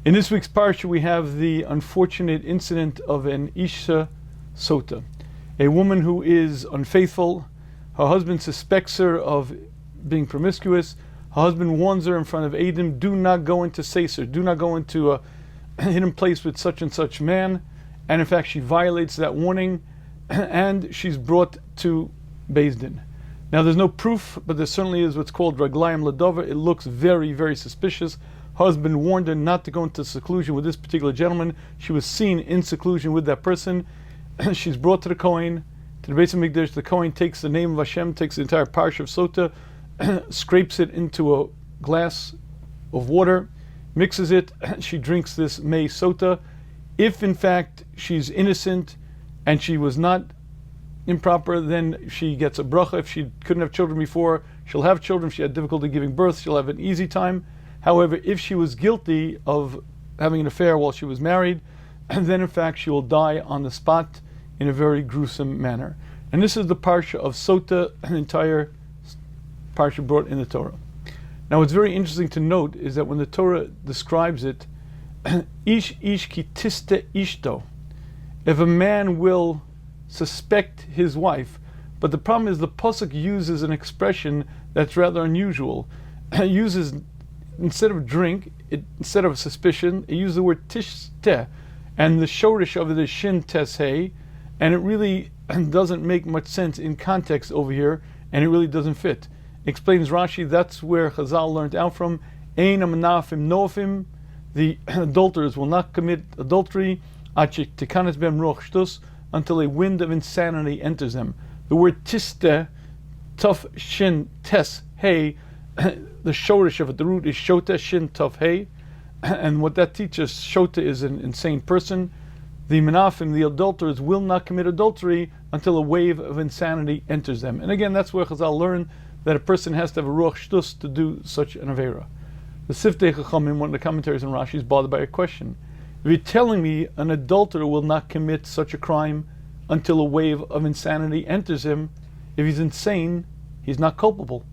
In this week's parsha, we have the unfortunate incident of an Isha Sota, a woman who is unfaithful. Her husband suspects her of being promiscuous. Her husband warns her in front of Edom, do not go into Seser, do not go into a hidden place with such and such man. And in fact, she violates that warning, and she's brought to Beis Din. Now, there's no proof, but there certainly is what's called Raglayim Ladova. It looks very, very suspicious. Husband warned her not to go into seclusion with this particular gentleman. She was seen in seclusion with that person. She's brought to the Kohen, to the Beis HaMikdash. The Kohen takes the name of Hashem, takes the entire parsha of Sota, scrapes it into a glass of water, mixes it. She drinks this Mei Sota. If in fact she's innocent and she was not improper, then she gets a bracha. If she couldn't have children before, she'll have children. If she had difficulty giving birth, she'll have an easy time. However, if she was guilty of having an affair while she was married, then in fact she will die on the spot in a very gruesome manner. And this is the parsha of Sota, an entire parsha brought in the Torah. Now, what's very interesting to note is that when the Torah describes it, ish ki tiste ishto, if a man will suspect his wife, but the problem is the pasuk uses an expression that's rather unusual. It uses, instead of drink, instead of suspicion, it uses the word tishte, and the shorish of it is shin tes hey, and it really doesn't make much sense in context over here, and it really doesn't fit. Explains Rashi, that's where Chazal learned out from. Ein amanafim nofim, the adulterers will not commit adultery until a wind of insanity enters them. The word tiste, tuf shin tes hey, the shorish of it, the root is shota shin tuf hey, and what that teaches, shota is an insane person. The menafim, the adulterers, will not commit adultery until a wave of insanity enters them. And again, that's where Chazal learned that a person has to have a ruach shtus to do such an avera. The Siftei Chachamim, one of the commentaries on Rashi, is bothered by a question. If you're telling me an adulterer will not commit such a crime until a wave of insanity enters him, if he's insane, he's not culpable.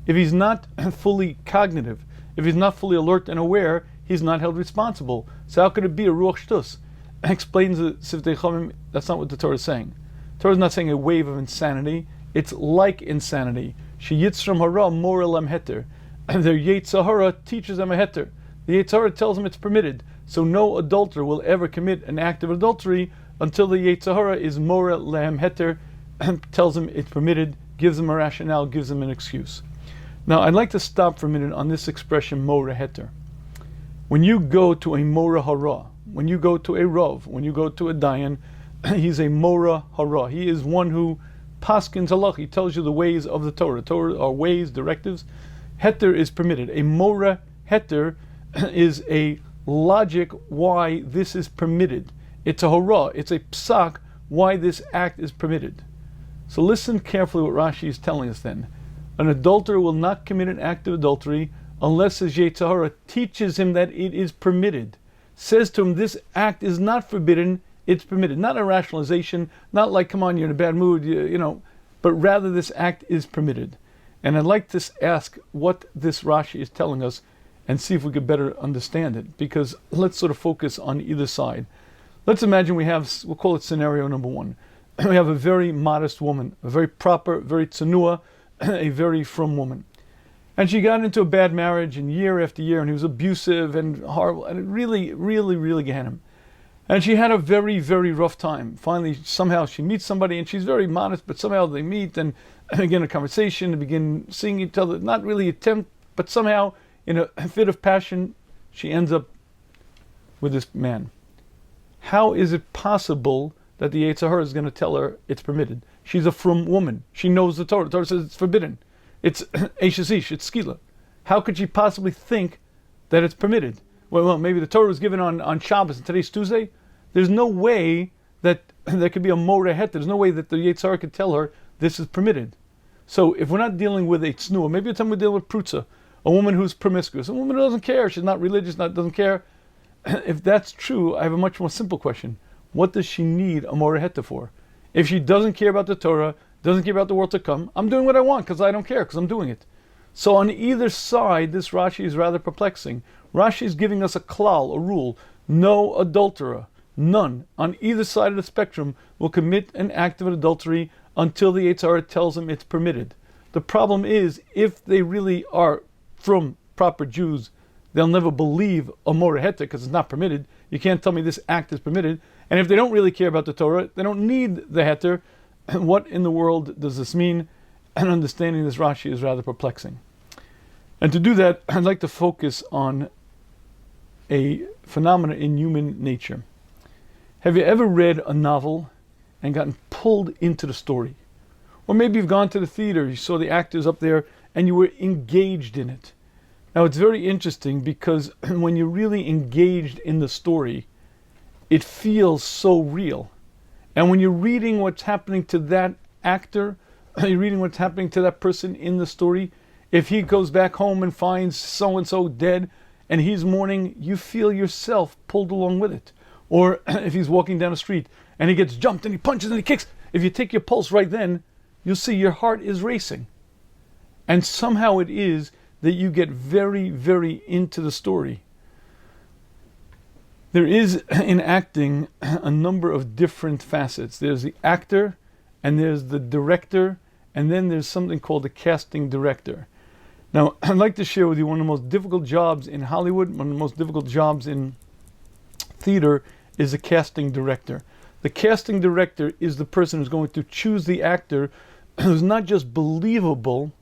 If he's not fully cognitive, if he's not fully alert and aware, he's not held responsible. So how could it be a ruach shtus? Explains the Siftei Chachamim, that's not what the Torah is saying. The Torah is not saying a wave of insanity. It's like insanity. She yitzram hara mora lam heter. Their Yetzer Hara teaches them a heter. The Yetzer Hara tells them it's permitted. So no adulterer will ever commit an act of adultery until the Yetzer Hara is mora lam heter, tells them it's permitted, gives them a rationale, gives them an excuse. Now, I'd like to stop for a minute on this expression mora heter. When you go to a mora hara, when you go to a rov, when you go to a dayan, he's a mora hara. He is one who paskins halach. He tells you the ways of the Torah. Torah are ways, directives. Heter is permitted. A mora heter is a logic why this is permitted. It's a hara, it's a psak why this act is permitted. So listen carefully what Rashi is telling us then. An adulterer will not commit an act of adultery unless his Yetzer Hara teaches him that it is permitted. Says to him, this act is not forbidden, it's permitted. Not a rationalization, not like, come on, you're in a bad mood, but rather this act is permitted. And I'd like to ask what this Rashi is telling us and see if we could better understand it, because let's sort of focus on either side. Let's imagine we'll call it scenario number one. We have a very modest woman, a very proper, very tsanua, a very frum woman. And she got into a bad marriage, and year after year, and he was abusive and horrible, and it really, really, really got him. And she had a very, very rough time. Finally, somehow she meets somebody, and she's very modest, but somehow they meet and begin a conversation, and begin seeing each other, not really attempt, but somehow, in a fit of passion, she ends up with this man. How is it possible that the Yetzer Hara is going to tell her it's permitted? She's a frum woman. She knows the Torah. The Torah says it's forbidden. It's Eishes Ish, it's skila. How could she possibly think that it's permitted? Well, maybe the Torah was given on Shabbos and today's Tuesday. There's no way that there could be a mora het. There's no way that the Yetzer Hara could tell her this is permitted. So if we're not dealing with a tznuah, maybe it's time we're dealing with prutza, a woman who's promiscuous, a woman who doesn't care, she's not religious, doesn't care. If that's true, I have a much more simple question. What does she need a mora het for? If she doesn't care about the Torah, doesn't care about the world to come, I'm doing what I want because I don't care, because I'm doing it. So on either side, this Rashi is rather perplexing. Rashi is giving us a klal, a rule. No adulterer, none, on either side of the spectrum will commit an act of adultery until the Yetzer Hara tells them it's permitted. The problem is, if they really are from proper Jews, they'll never believe a moreh heter because it's not permitted. You can't tell me this act is permitted. And if they don't really care about the Torah, they don't need the heter. What in the world does this mean? And understanding this Rashi is rather perplexing. And to do that, I'd like to focus on a phenomenon in human nature. Have you ever read a novel and gotten pulled into the story? Or maybe you've gone to the theater, you saw the actors up there, and you were engaged in it. Now it's very interesting because when you're really engaged in the story, it feels so real. And when you're reading what's happening to that actor, you're reading what's happening to that person in the story, if he goes back home and finds so-and-so dead and he's mourning, you feel yourself pulled along with it. Or if he's walking down the street and he gets jumped and he punches and he kicks, if you take your pulse right then, you'll see your heart is racing. And somehow it is that you get very, very into the story. There is in acting a number of different facets. There's the actor, and there's the director, and then there's something called the casting director. Now, I'd like to share with you one of the most difficult jobs in Hollywood, one of the most difficult jobs in theater is the casting director. The casting director is the person who's going to choose the actor who's not just believable,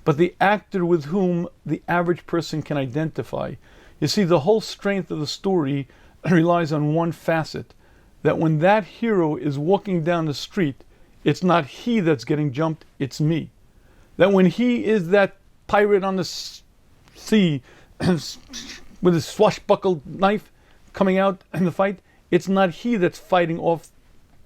but the actor with whom the average person can identify. You see, the whole strength of the story relies on one facet, that when that hero is walking down the street, it's not he that's getting jumped, it's me. That when he is that pirate on the sea with his swashbuckled knife coming out in the fight, it's not he that's fighting off,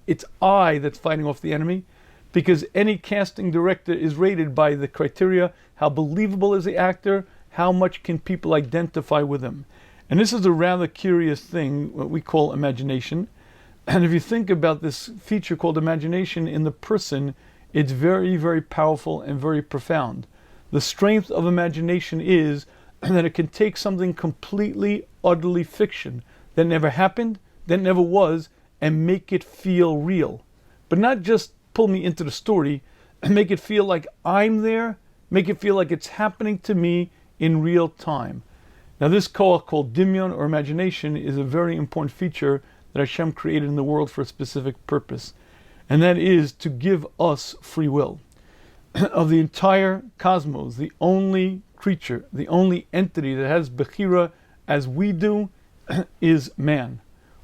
it's I that's fighting off the enemy. Because any casting director is rated by the criteria, how believable is the actor, how much can people identify with him. And this is a rather curious thing, what we call imagination. And if you think about this feature called imagination in the person, it's very, very powerful and very profound. The strength of imagination is that it can take something completely, utterly fiction that never happened, that never was, and make it feel real. But not just pull me into the story and make it feel like I'm there, make it feel like it's happening to me in real time. Now this called dimyon or imagination is a very important feature that Hashem created in the world for a specific purpose. And that is to give us free will. Of the entire cosmos, the only creature, the only entity that has bechira as we do is man.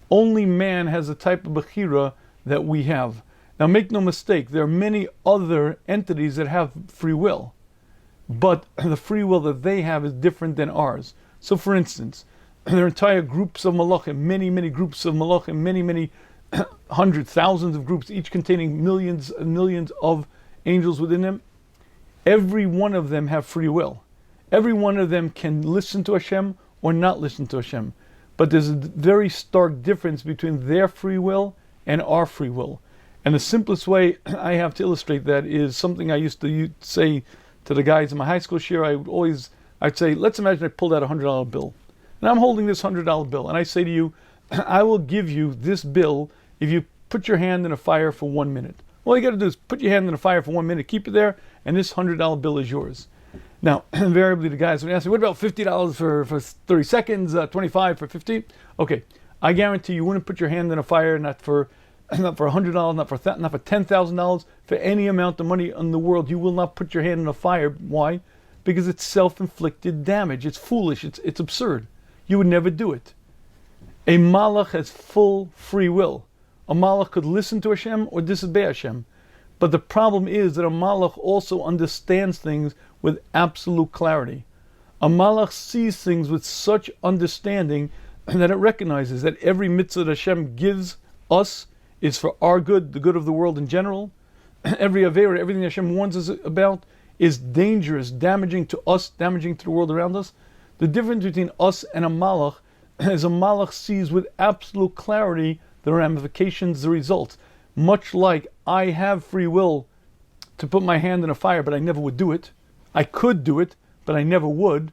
Only man has the type of bechira that we have. Now make no mistake, there are many other entities that have free will, but the free will that they have is different than ours. So for instance, there are entire groups of malachim, many groups of malachim, many hundreds, thousands of groups, each containing millions and millions of angels within them. Every one of them have free will. Every one of them can listen to Hashem or not listen to Hashem. But there's a very stark difference between their free will and our free will. And the simplest way I have to illustrate that is something I used to say to the guys in my high school shir. I'd say, let's imagine I pulled out a $100 bill. And I'm holding this $100 bill. And I say to you, I will give you this bill if you put your hand in a fire for 1 minute. All you got to do is put your hand in a fire for 1 minute, keep it there, and this $100 bill is yours. Now, invariably the guys would ask me, what about $50 for 30 seconds, 25 for 50? Okay, I guarantee you wouldn't put your hand in a fire not for $100, not for $10,000, for any amount of money in the world. You will not put your hand in a fire. Why? Because it's self-inflicted damage. It's foolish. It's absurd. You would never do it. A malach has full free will. A malach could listen to Hashem or disobey Hashem. But the problem is that a malach also understands things with absolute clarity. A malach sees things with such understanding that it recognizes that every mitzvah that Hashem gives us is for our good, the good of the world in general. Every avera, everything Hashem warns us about, is dangerous, damaging to us, damaging to the world around us. The difference between us and a malach is a malach sees with absolute clarity the ramifications, the results. Much like I have free will to put my hand in a fire, but I never would do it. I could do it, but I never would.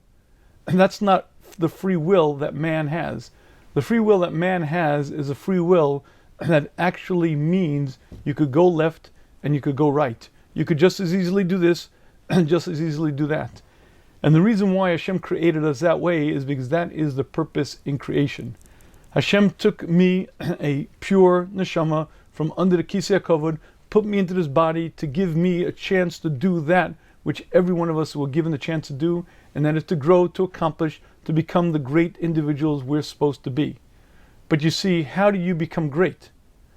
And that's not the free will that man has. The free will that man has is a free will that actually means you could go left and you could go right. You could just as easily do this and just as easily do that. And the reason why Hashem created us that way is because that is the purpose in creation. Hashem took me, a pure neshama, from under the Kisei HaKavod, put me into this body to give me a chance to do that which every one of us were given the chance to do, and that is to grow, to accomplish, to become the great individuals we're supposed to be. But you see, how do you become great?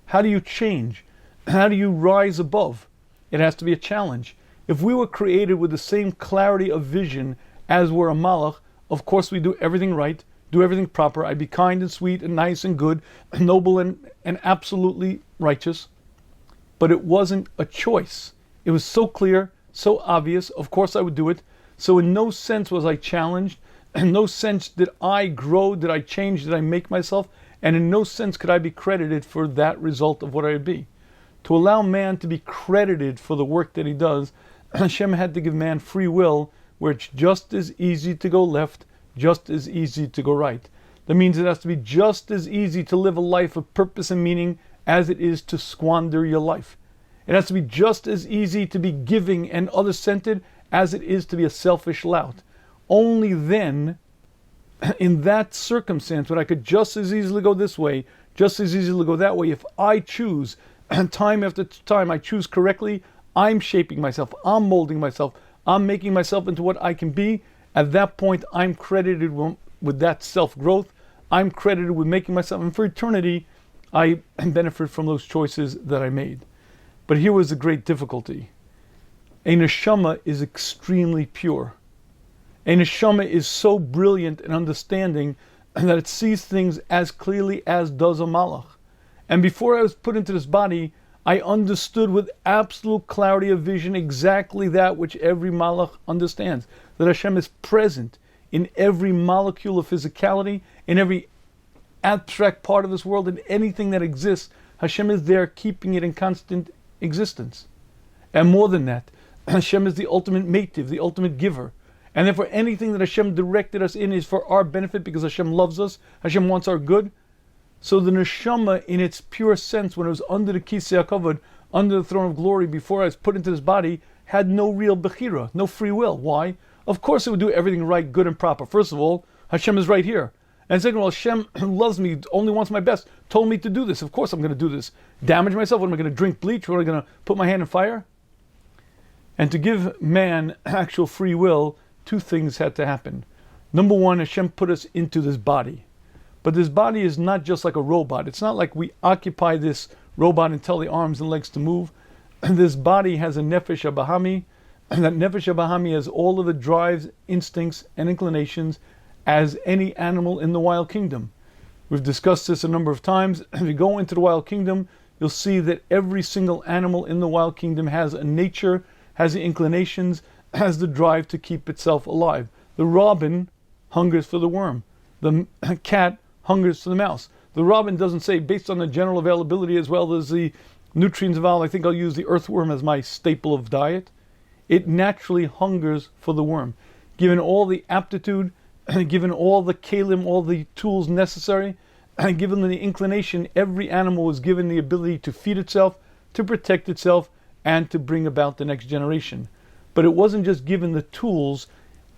How do you change? How do you rise above? It has to be a challenge. If we were created with the same clarity of vision as we're a malach, of course we do everything right, do everything proper. I'd be kind and sweet and nice and good, noble and absolutely righteous. But it wasn't a choice. It was so clear, so obvious. Of course I would do it. So in no sense was I challenged. In no sense did I grow, did I change, did I make myself. And in no sense could I be credited for that result of what I would be. To allow man to be credited for the work that he does, Hashem had to give man free will, where it's just as easy to go left, just as easy to go right. That means it has to be just as easy to live a life of purpose and meaning as it is to squander your life. It has to be just as easy to be giving and other-centered as it is to be a selfish lout. Only then, in that circumstance, when I could just as easily go this way, just as easily go that way, if I choose, and time after time I choose correctly, I'm shaping myself, I'm molding myself, I'm making myself into what I can be. At that point, I'm credited with that self-growth. I'm credited with making myself, and for eternity, I benefit from those choices that I made. But here was the great difficulty. A neshama is extremely pure. A neshama is so brilliant and understanding that it sees things as clearly as does a malach. And before I was put into this body, I understood with absolute clarity of vision exactly that which every malach understands. That Hashem is present in every molecule of physicality, in every abstract part of this world, in anything that exists. Hashem is there keeping it in constant existence. And more than that, Hashem is the ultimate mative, the ultimate giver. And therefore anything that Hashem directed us in is for our benefit because Hashem loves us, Hashem wants our good. So the neshama in its pure sense, when it was under the Kisei HaKavod, under the throne of glory, before I was put into this body, had no real bechira, no free will. Why? Of course it would do everything right, good and proper. First of all, Hashem is right here. And second of all, Hashem loves me, only wants my best, told me to do this. Of course I'm going to do this. Damage myself? What am I going to drink bleach? What am I going to put my hand in fire? And to give man actual free will, two things had to happen. Number one, Hashem put us into this body. But this body is not just like a robot. It's not like we occupy this robot and tell the arms and legs to move. This body has a nefesh abahami, and that nefesh abahami has all of the drives, instincts, and inclinations as any animal in the wild kingdom. We've discussed this a number of times. If you go into the wild kingdom, you'll see that every single animal in the wild kingdom has a nature, has the inclinations, has the drive to keep itself alive. The robin hungers for the worm. The cat hungers for the mouse. The robin doesn't say, based on the general availability as well as the nutrients available, I think I'll use the earthworm as my staple of diet. It naturally hungers for the worm. Given all the aptitude, given all the kalim, all the tools necessary, given the inclination, every animal was given the ability to feed itself, to protect itself, and to bring about the next generation. But it wasn't just given the tools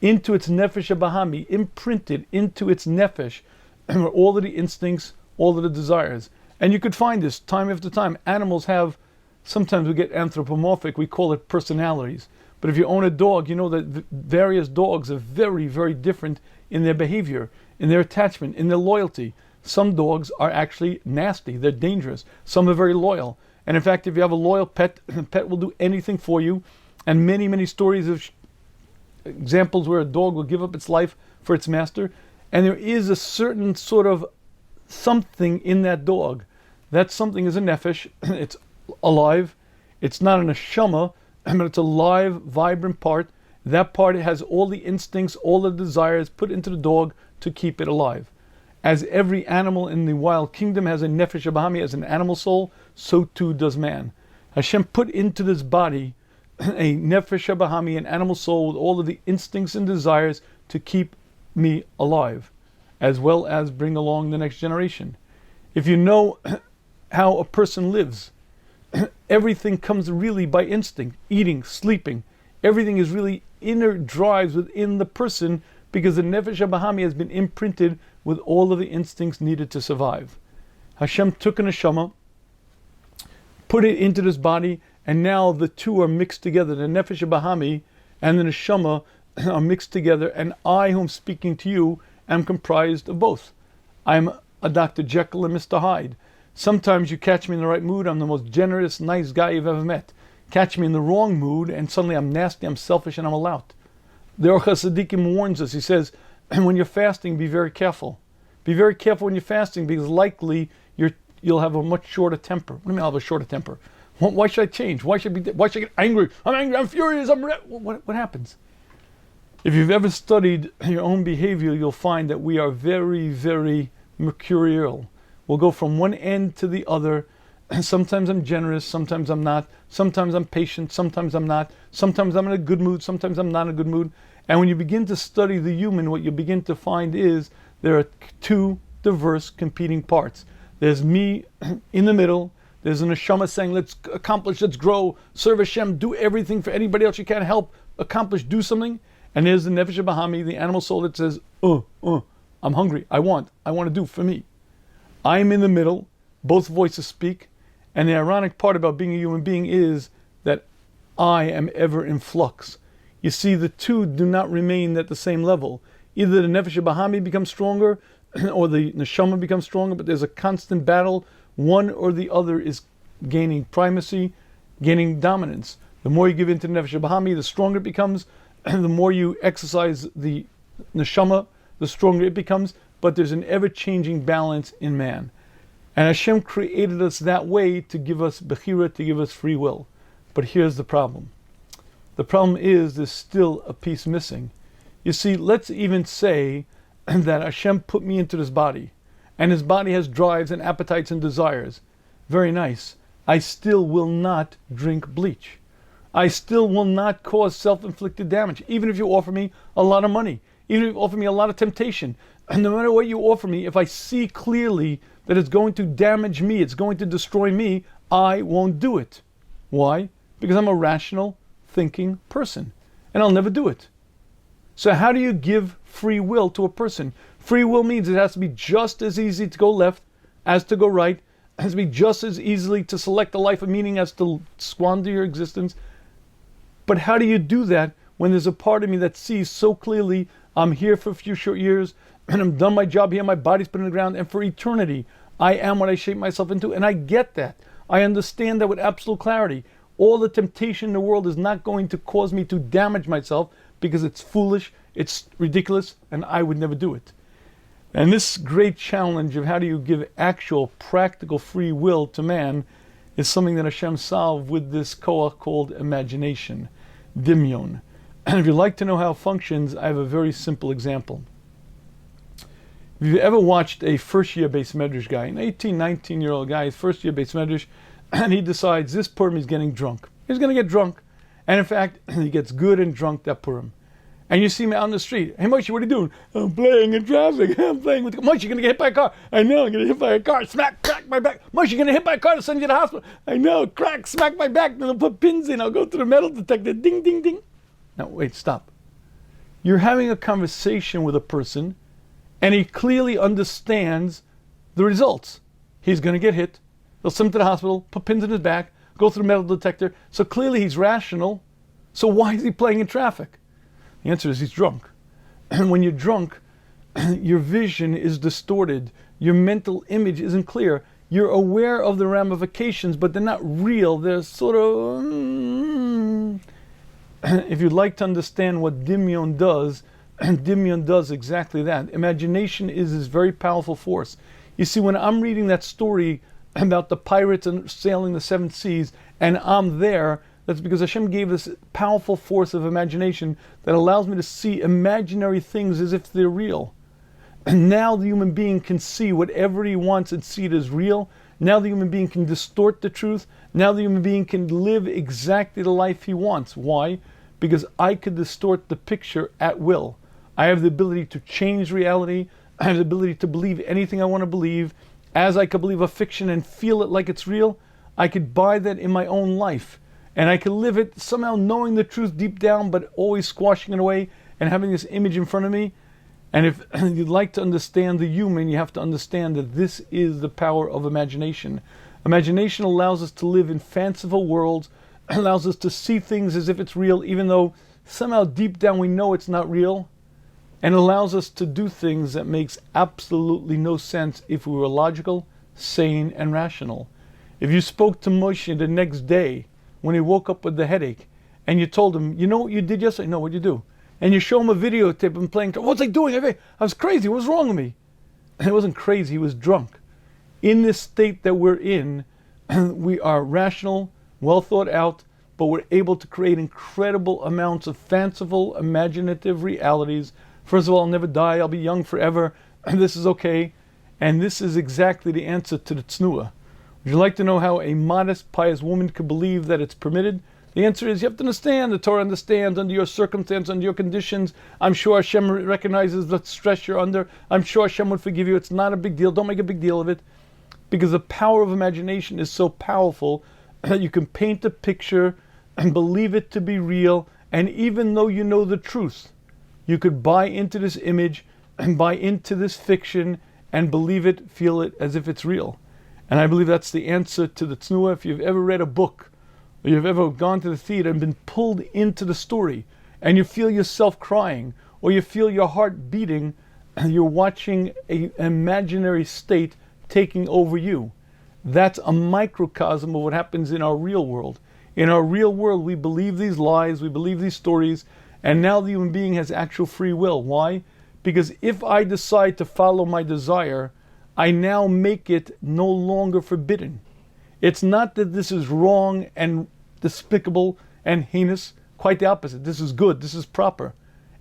into its nefesh abahami, imprinted into its nefesh, all of the instincts, all of the desires. And you could find this time after time. Animals have, sometimes we get anthropomorphic, we call it personalities. But if you own a dog, you know that various dogs are very, very different in their behavior, in their attachment, in their loyalty. Some dogs are actually nasty, they're dangerous. Some are very loyal. And in fact, if you have a loyal pet, the pet will do anything for you. And many, many stories of examples where a dog will give up its life for its master. And there is a certain sort of something in that dog. That something is a nefesh. It's alive. It's not an neshama, but it's a live, vibrant part. That part has all the instincts, all the desires put into the dog to keep it alive. As every animal in the wild kingdom has a nefesh abahami, as an animal soul, so too does man. Hashem put into this body a nefesh abahami, an animal soul with all of the instincts and desires to keep me alive, as well as bring along the next generation. If you know how a person lives, everything comes really by instinct. Eating, sleeping, everything is really inner drives within the person, because the Nefesh HaBahami has been imprinted with all of the instincts needed to survive. Hashem took an neshama, put it into this body, and now the two are mixed together. The Nefesh HaBahami and the neshama are mixed together, and I, who am speaking to you, am comprised of both. I'm a Dr. Jekyll and Mr. Hyde. Sometimes you catch me in the right mood, I'm the most generous, nice guy you've ever met. Catch me in the wrong mood, and suddenly I'm nasty, I'm selfish, and I'm a lout. The Orchos Tzaddikim warns us. He says, when you're fasting, be very careful. Be very careful when you're fasting, because likely you'll have a much shorter temper. What do you mean I'll have a shorter temper? Why should I change? Why should I get angry? I'm angry, I'm furious, what happens? If you've ever studied your own behavior, you'll find that we are very, very mercurial. We'll go from one end to the other. Sometimes I'm generous, sometimes I'm not. Sometimes I'm patient, sometimes I'm not. Sometimes I'm in a good mood, sometimes I'm not in a good mood. And when you begin to study the human, what you begin to find is there are two diverse competing parts. There's me in the middle. There's a neshama saying, let's accomplish, let's grow, serve Hashem, do everything for anybody else you can't help, accomplish, do something. And there's the Nefesh HaBahami, the animal soul, that says, I'm hungry, I want to do for me. I'm in the middle, both voices speak, and the ironic part about being a human being is that I am ever in flux. You see, the two do not remain at the same level. Either the Nefesh HaBahami becomes stronger, or the neshama becomes stronger, but there's a constant battle. One or the other is gaining primacy, gaining dominance. The more you give into the Nefesh HaBahami, the stronger it becomes. The more you exercise the neshama, the stronger it becomes. But there's an ever-changing balance in man. And Hashem created us that way to give us bechira, to give us free will. But here's the problem. The problem is there's still a piece missing. You see, let's even say that Hashem put me into this body, and his body has drives and appetites and desires. Very nice. I still will not drink bleach. I still will not cause self-inflicted damage, even if you offer me a lot of money, even if you offer me a lot of temptation. And no matter what you offer me, if I see clearly that it's going to damage me, it's going to destroy me, I won't do it. Why? Because I'm a rational, thinking person, and I'll never do it. So how do you give free will to a person? Free will means it has to be just as easy to go left as to go right. It has to be just as easily to select a life of meaning as to squander your existence. But how do you do that when there's a part of me that sees so clearly I'm here for a few short years, and I'm done my job here, my body's put in the ground, and for eternity, I am what I shape myself into, and I get that. I understand that with absolute clarity. All the temptation in the world is not going to cause me to damage myself, because it's foolish, it's ridiculous, and I would never do it. And this great challenge of how do you give actual, practical free will to man is something that Hashem solved with this koach called imagination, dimyon. And if you'd like to know how it functions, I have a very simple example. If you've ever watched a first-year Beis Medrash guy, an 18, 19-year-old guy, first-year Beis Medrash, and he decides this Purim he's getting drunk. He's going to get drunk. And in fact, he gets good and drunk that Purim. And you see him out on the street. Hey, Moshe, what are you doing? I'm playing in traffic. I'm playing with... Moshe, you're going to get hit by a car. I know, I'm going to get hit by a car. Smack, crack my back. Moshe, you're going to hit by a car to send you to the hospital. I know, crack, smack my back. Then I'll put pins in. I'll go to the metal detector. Ding, ding, ding. Now, wait, stop. You're having a conversation with a person, and he clearly understands the results. He's going to get hit. They'll send him to the hospital, put pins in his back, go through the metal detector. So clearly he's rational. So why is he playing in traffic? The answer is he's drunk. And when you're drunk, your vision is distorted. Your mental image isn't clear. You're aware of the ramifications, but they're not real. They're sort of... If you'd like to understand what Dimyon does, Dimyon does exactly that. Imagination is this very powerful force. You see, when I'm reading that story about the pirates and sailing the seven seas, and I'm there, that's because Hashem gave this powerful force of imagination that allows me to see imaginary things as if they're real. And now the human being can see whatever he wants and see it as real. Now the human being can distort the truth. Now the human being can live exactly the life he wants. Why? Because I could distort the picture at will. I have the ability to change reality. I have the ability to believe anything I want to believe. As I could believe a fiction and feel it like it's real, I could buy that in my own life. And I could live it somehow knowing the truth deep down, but always squashing it away and having this image in front of me. And if you'd like to understand the human, you have to understand that this is the power of imagination. Imagination allows us to live in fanciful worlds, allows us to see things as if it's real, even though somehow deep down we know it's not real, and allows us to do things that makes absolutely no sense if we were logical, sane, and rational. If you spoke to Moshe the next day when he woke up with the headache, and you told him, you know what you did yesterday? No, what'd you do? And you show him a videotape of him playing, what's he doing? I was crazy, what was wrong with me? And it wasn't crazy, he was drunk. In this state that we're in, we are rational, well thought out, but we're able to create incredible amounts of fanciful, imaginative realities. First of all, I'll never die, I'll be young forever, and this is okay. And this is exactly the answer to the tznuah. Would you like to know how a modest, pious woman could believe that it's permitted? The answer is you have to understand, the Torah understands under your circumstance, under your conditions. I'm sure Hashem recognizes the stress you're under. I'm sure Hashem would forgive you. It's not a big deal. Don't make a big deal of it. Because the power of imagination is so powerful that you can paint a picture and believe it to be real. And even though you know the truth, you could buy into this image and buy into this fiction and believe it, feel it as if it's real. And I believe that's the answer to the tznuah. If you've ever read a book, or you've ever gone to the theater and been pulled into the story, and you feel yourself crying, or you feel your heart beating, you're watching an imaginary state taking over you. That's a microcosm of what happens in our real world. In our real world, we believe these lies, we believe these stories, and now the human being has actual free will. Why? Because if I decide to follow my desire, I now make it no longer forbidden. It's not that this is wrong and despicable and heinous. Quite the opposite. This is good. This is proper.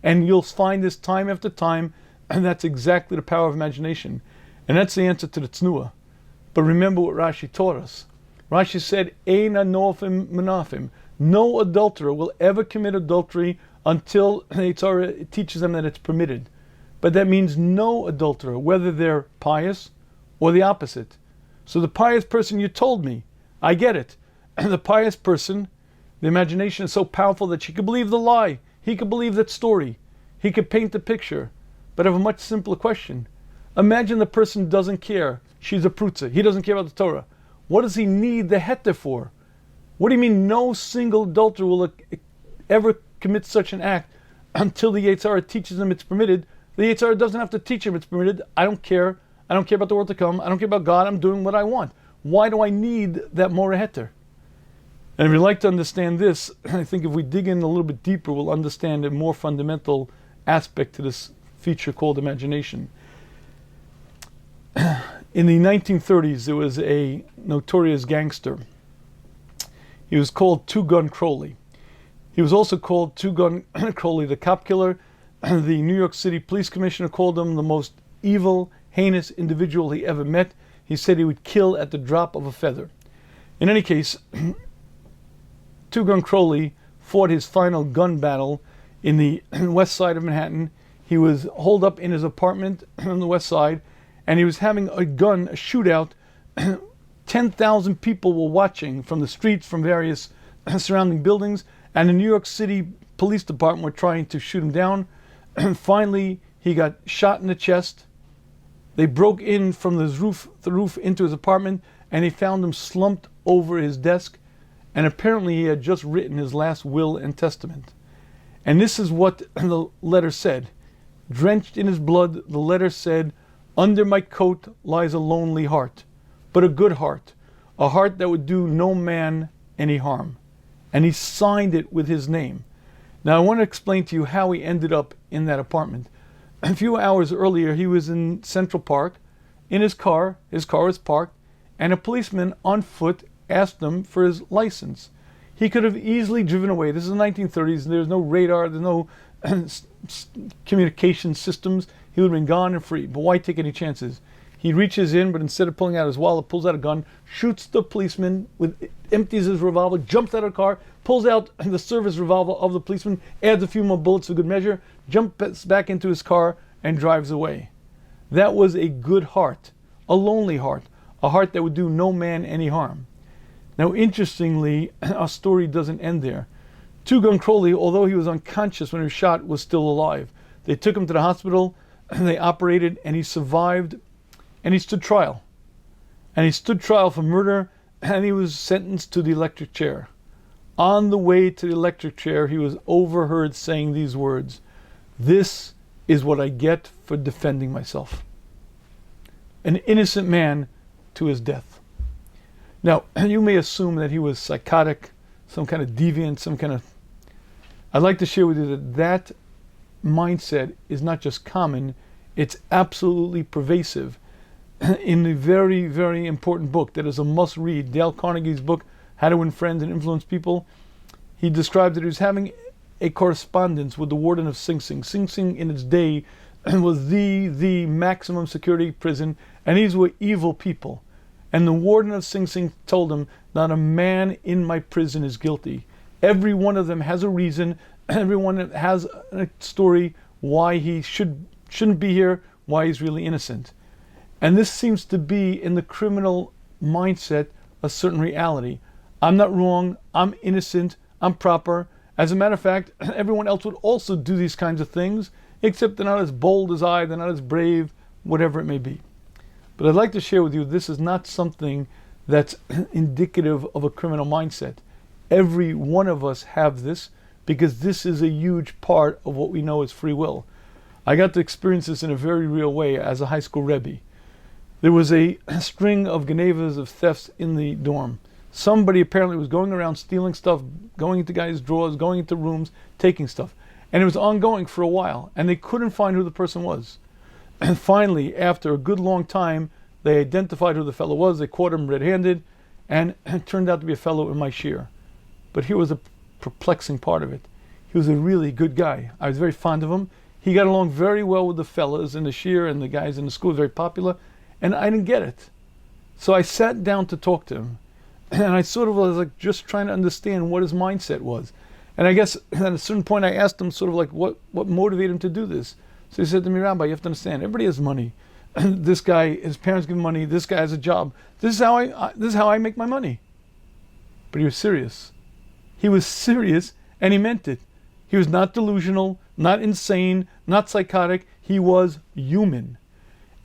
And you'll find this time after time, and that's exactly the power of imagination. And that's the answer to the tznuah. But remember what Rashi taught us. Rashi said, Ein anofim menafim. No adulterer will ever commit adultery until the Torah teaches them that it's permitted. But that means no adulterer, whether they're pious or the opposite. So the pious person, you told me, I get it. The pious person, the imagination is so powerful that she could believe the lie. He could believe that story. He could paint the picture. But I have a much simpler question. Imagine the person doesn't care. She's a prutza. He doesn't care about the Torah. What does he need the heter for? What do you mean no single adulterer will ever commit such an act until the Yetzer Hara teaches him it's permitted? The Yetzer Hara doesn't have to teach him it's permitted. I don't care. I don't care about the world to come. I don't care about God. I'm doing what I want. Why do I need that more heter? And if you'd like to understand this, I think if we dig in a little bit deeper, we'll understand a more fundamental aspect to this feature called imagination. In the 1930s, there was a notorious gangster. He was called Two Gun Crowley. He was also called Two Gun Crowley, the cop killer. The New York City Police Commissioner called him the most evil, heinous individual he ever met. He said he would kill at the drop of a feather. In any case, Two Gun Crowley fought his final gun battle in the west side of Manhattan. He was holed up in his apartment on the west side, and he was having a shootout. 10,000 people were watching from the streets, from various surrounding buildings, and the New York City Police Department were trying to shoot him down. And finally, he got shot in the chest. They broke in from the roof into his apartment, and they found him slumped over his desk. And apparently he had just written his last will and testament. And this is what the letter said. Drenched in his blood, the letter said, "Under my coat lies a lonely heart, but a good heart, a heart that would do no man any harm." And he signed it with his name. Now I want to explain to you how he ended up in that apartment. A few hours earlier, he was in Central Park, in his car was parked, and a policeman on foot asked him for his license. He could have easily driven away. This is the 1930s, and there's no radar, there's no communication systems. He would have been gone and free, but why take any chances? He reaches in, but instead of pulling out his wallet, pulls out a gun, shoots the policeman, empties his revolver, jumps out of the car, pulls out the service revolver of the policeman, adds a few more bullets for good measure, jumps back into his car, and drives away. That was a good heart, a lonely heart, a heart that would do no man any harm. Now, interestingly, our story doesn't end there. Tugun Crowley, although he was unconscious when he was shot, was still alive. They took him to the hospital, and they operated, and he survived, and he stood trial. And he stood trial for murder, and he was sentenced to the electric chair. On the way to the electric chair, he was overheard saying these words, "This is what I get for defending myself." An innocent man to his death. Now, you may assume that he was psychotic, some kind of deviant, I'd like to share with you that that mindset is not just common, it's absolutely pervasive. In the very, very important book that is a must-read, Dale Carnegie's book, How to Win Friends and Influence People, he described that he was having a correspondence with the warden of Sing Sing. Sing Sing in its day was the maximum security prison, and these were evil people. And the warden of Sing Sing told him, not a man in my prison is guilty. Every one of them has a reason, everyone has a story why he shouldn't be here, why he's really innocent. And this seems to be, in the criminal mindset, a certain reality. I'm not wrong, I'm innocent, I'm proper. As a matter of fact, everyone else would also do these kinds of things, except they're not as bold as I, they're not as brave, whatever it may be. But I'd like to share with you, this is not something that's indicative of a criminal mindset. Every one of us have this, because this is a huge part of what we know as free will. I got to experience this in a very real way as a high school Rebbe. There was a string of genevas, of thefts in the dorm. Somebody apparently was going around stealing stuff, going into guys' drawers, going into rooms, taking stuff. And it was ongoing for a while, and they couldn't find who the person was. And finally, after a good long time, they identified who the fellow was, they caught him red-handed, and it turned out to be a fellow in my shir. But here was a perplexing part of it. He was a really good guy. I was very fond of him. He got along very well with the fellas in the shir and the guys in the school, very popular. And I didn't get it. So I sat down to talk to him. And I sort of was like just trying to understand what his mindset was. And I guess at a certain point I asked him sort of like what motivated him to do this. So he said to me, "Rabbi, you have to understand, everybody has money. This guy, his parents give him money, this guy has a job. This is how I make my money." But he was serious. He was serious, and he meant it. He was not delusional, not insane, not psychotic. He was human.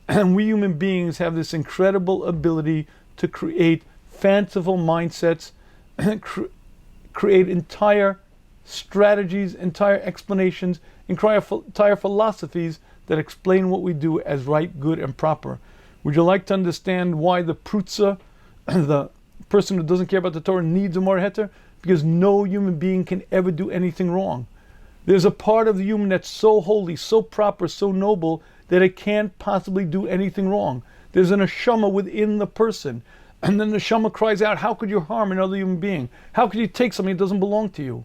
And we human beings have this incredible ability to create fanciful mindsets, create entire strategies, entire explanations, entire philosophies that explain what we do as right, good, and proper. Would you like to understand why the prutza, the person who doesn't care about the Torah, needs a more heter? Because no human being can ever do anything wrong. There's a part of the human that's so holy, so proper, so noble, that it can't possibly do anything wrong. There's an neshama within the person. And then the neshama cries out, how could you harm another human being? How could you take something that doesn't belong to you?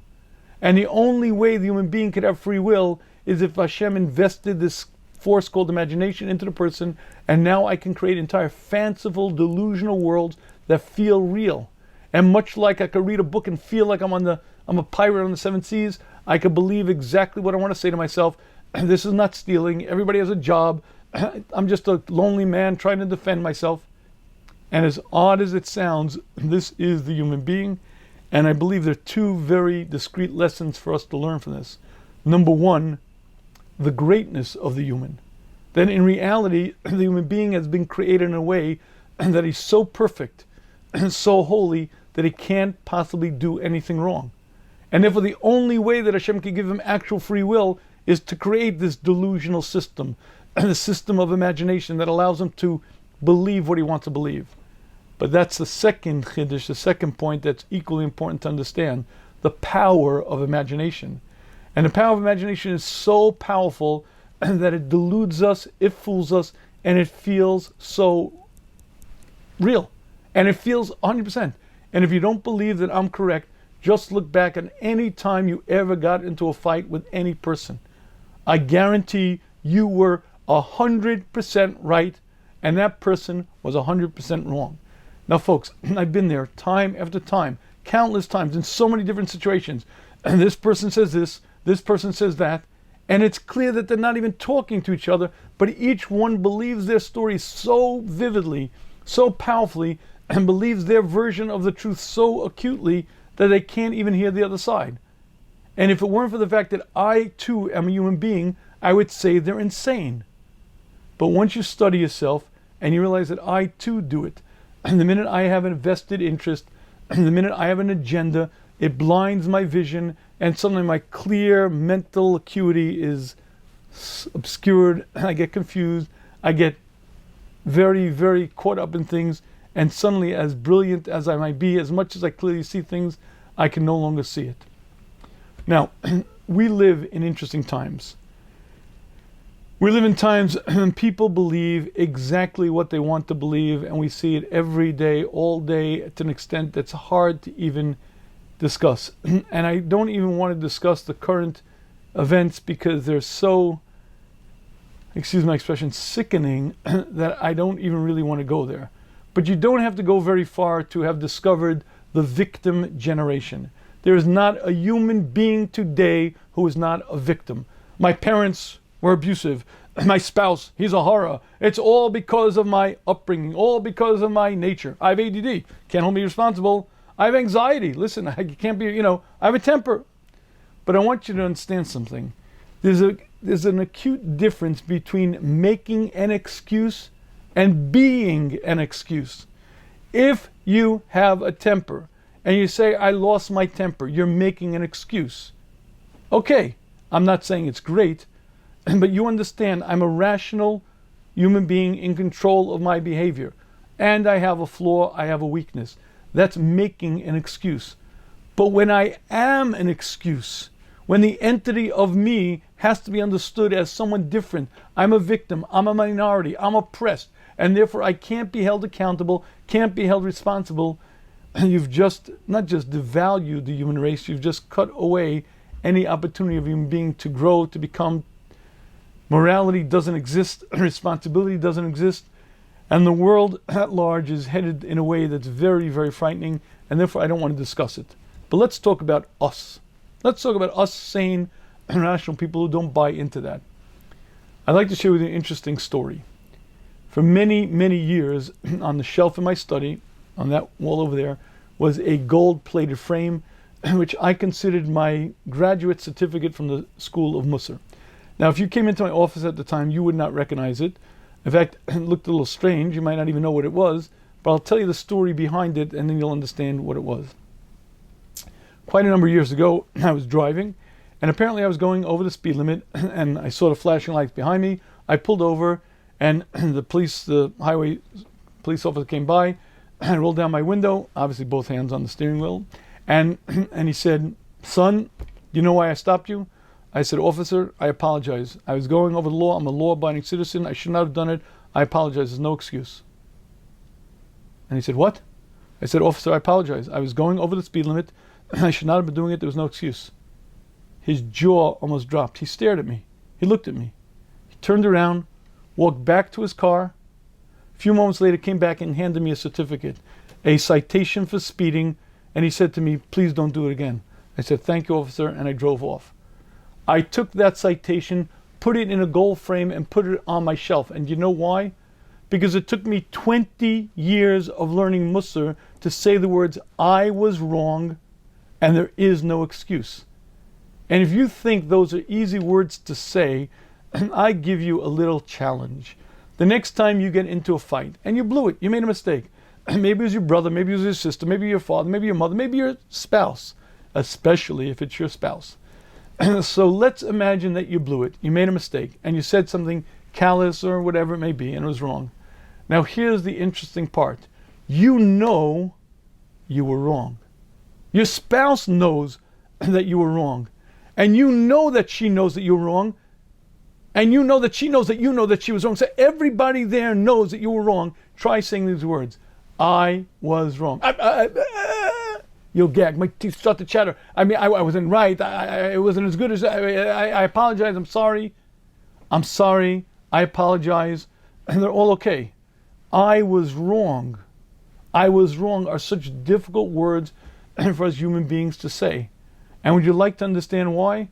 And the only way the human being could have free will is if Hashem invested this force called imagination into the person, and now I can create entire fanciful, delusional worlds that feel real. And much like I could read a book and feel like I'm a pirate on the seven seas, I could believe exactly what I want to say to myself. This is not stealing. Everybody has a job. I'm just a lonely man trying to defend myself. And as odd as it sounds, this is the human being. And I believe there are two very discrete lessons for us to learn from this. Number one, the greatness of the human. That in reality, the human being has been created in a way that he's so perfect and so holy that he can't possibly do anything wrong. And therefore the only way that Hashem can give him actual free will is to create this delusional system, the system of imagination that allows him to believe what he wants to believe. But that's the second chiddush, the second point that's equally important to understand, the power of imagination. And the power of imagination is so powerful that it deludes us, it fools us, and it feels so real. And it feels 100%. And if you don't believe that I'm correct, just look back at any time you ever got into a fight with any person. I guarantee you were 100% right, and that person was 100% wrong. Now folks, I've been there time after time, countless times, in so many different situations. And this person says this person says that, And it's clear that they're not even talking to each other, but each one believes their story so vividly, so powerfully, and believes their version of the truth so acutely that they can't even hear the other side. And if it weren't for the fact that I too am a human being, I would say they're insane. But once you study yourself and you realize that I too do it, and the minute I have a vested interest, and the minute I have an agenda, it blinds my vision, and suddenly my clear mental acuity is obscured. I get confused. I get very, very caught up in things. And suddenly, as brilliant as I might be, as much as I clearly see things, I can no longer see it. Now, we live in interesting times. We live in times when people believe exactly what they want to believe, and we see it every day, all day, to an extent that's hard to even discuss. And I don't even want to discuss the current events because they're so, excuse my expression, sickening that I don't even really want to go there. But you don't have to go very far to have discovered the victim generation. There is not a human being today who is not a victim. My parents were abusive. My spouse, he's a horror. It's all because of my upbringing, all because of my nature. I have ADD, can't hold me responsible. I have anxiety. Listen, I can't be, I have a temper. But I want you to understand something. There's an acute difference between making an excuse and being an excuse. If you have a temper and you say, I lost my temper, you're making an excuse. Okay, I'm not saying it's great, but you understand I'm a rational human being in control of my behavior. And I have a flaw, I have a weakness. That's making an excuse. But when I am an excuse, when the entity of me has to be understood as someone different, I'm a victim, I'm a minority, I'm oppressed, and therefore I can't be held accountable, can't be held responsible, you've just, not just devalued the human race, you've just cut away any opportunity of a human being to grow, to become. Morality doesn't exist, responsibility doesn't exist, and the world at large is headed in a way that's very, very frightening, and therefore I don't want to discuss it. But let's talk about us. Let's talk about us sane, rational people who don't buy into that. I'd like to share with you an interesting story. For many, many years, on the shelf in my study, on that wall over there, was a gold-plated frame, which I considered my graduate certificate from the School of Musar. Now, if you came into my office at the time, you would not recognize it. In fact, it looked a little strange. You might not even know what it was, but I'll tell you the story behind it, and then you'll understand what it was. Quite a number of years ago, I was driving, and apparently I was going over the speed limit, and I saw the flashing lights behind me. I pulled over, and the highway police officer came by. I rolled down my window, obviously both hands on the steering wheel, and he said, "Son, do you know why I stopped you?" I said, "Officer, I apologize. I was going over the law. I'm a law-abiding citizen. I should not have done it. I apologize. There's no excuse." And he said, "What?" I said, "Officer, I apologize. I was going over the speed limit. I should not have been doing it. There was no excuse." His jaw almost dropped. He stared at me. He looked at me. He turned around, walked back to his car. A few moments later, came back and handed me a certificate, a citation for speeding, and he said to me, "Please don't do it again." I said, "Thank you, officer," and I drove off. I took that citation, put it in a gold frame, and put it on my shelf. And you know why? Because it took me 20 years of learning Musar to say the words, "I was wrong, and there is no excuse." And if you think those are easy words to say, I give you a little challenge. The next time you get into a fight, and you blew it, you made a mistake. Maybe it was your brother, maybe it was your sister, maybe your father, maybe your mother, maybe your spouse, especially if it's your spouse. So let's imagine that you blew it, you made a mistake, and you said something callous or whatever it may be, and it was wrong. Now here's the interesting part. You know you were wrong. Your spouse knows that you were wrong. And you know that she knows that you're wrong. And you know that she knows that you know that she was wrong. So everybody there knows that you were wrong. Try saying these words. "I was wrong." You'll gag. My teeth start to chatter. I wasn't right. I wasn't as good as I apologize. I'm sorry. I'm sorry. I apologize. And they're all okay. "I was wrong." "I was wrong" are such difficult words for us human beings to say. And would you like to understand why?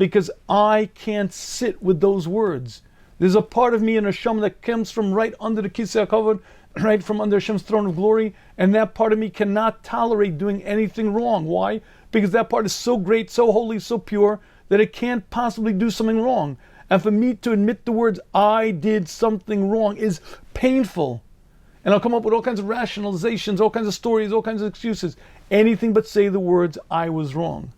because I can't sit with those words. There's a part of me in Hashem that comes from right under the Kisei HaKavod, right from under Hashem's throne of glory, and that part of me cannot tolerate doing anything wrong. Why? Because that part is so great, so holy, so pure, that it can't possibly do something wrong. And for me to admit the words, I did something wrong, is painful. And I'll come up with all kinds of rationalizations, all kinds of stories, all kinds of excuses. Anything but say the words, I was wrong.